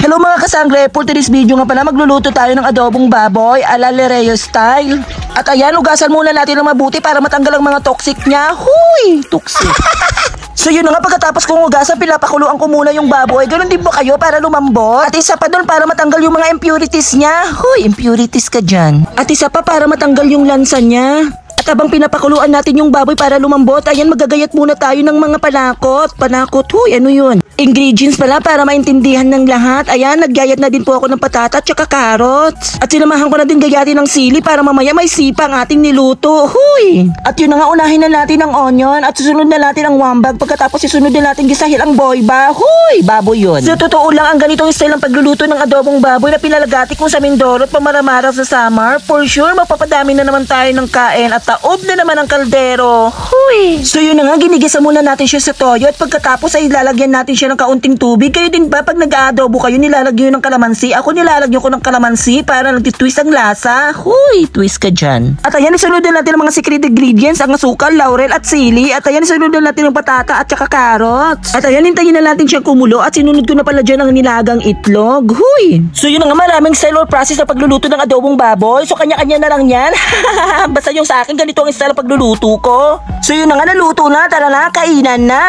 Hello mga kasangre, for today's video nga pala magluluto tayo ng adobong baboy ala Lereo style. At ayan, ugasan muna natin ng mabuti para matanggal ang mga toxic niya. Huy! Toxic. So yun na nga, pagkatapos kong ugasan, pinapakuluan ko muna yung baboy. Ganun din ba kayo para lumambot? At isa pa doon para matanggal yung mga impurities niya. Huy, impurities ka dyan. At isa pa para matanggal yung lansa niya. At habang pinapakuluan natin yung baboy para lumambot, ayan, magagayat muna tayo ng mga panakot. Panakot, huy, ano yun? Ingredients pala para maintindihan ng lahat. Ayan, naggayat na din po ako ng patata at saka carrots. At sinamahan ko na din gayatin ng sili para mamaya may sipa ang ating niluto. Huy! At yun na nga, unahin na natin ang onion at susunod na natin ang wambag. Pagkatapos isunod na natin gisahin ang boyba. Huy! Baboy yun. Sa totoo lang, ang ganitong style ng pagluluto ng adobong baboy na pinalagati kong sa Mindoro at pamaramara sa summer, for sure, mapapadami na naman tayo ng kain at taob na naman ang kaldero. Huy! So yun na nga, ginigisa muna natin siya sa toyo at pagkatapos ay lalagyan natin siya ng kaunting tubig. Kayo din ba pag nag-aadobo kayo nilalagyan ng kalamansi? Ako nilalagyan ko ng kalamansi para nagtitwist ang lasa. Huy, twist ka dyan. At ayan, isunod na natin ang mga secret ingredients, ang asukal, laurel at sili. At ayan, isunod na natin ang patata at saka carrots. At ayan, hintayin na natin siyang kumulo at sinunod ko na pala dyan ang nilagang itlog. Huy! So yun na nga, maraming style or process na pagluluto ng adobong baboy. So kanya-kanya na lang yan. Basta yung sa akin, ganito ang style ng pagluluto ko. So yun na nga, naluto na. Tara na, kainan na.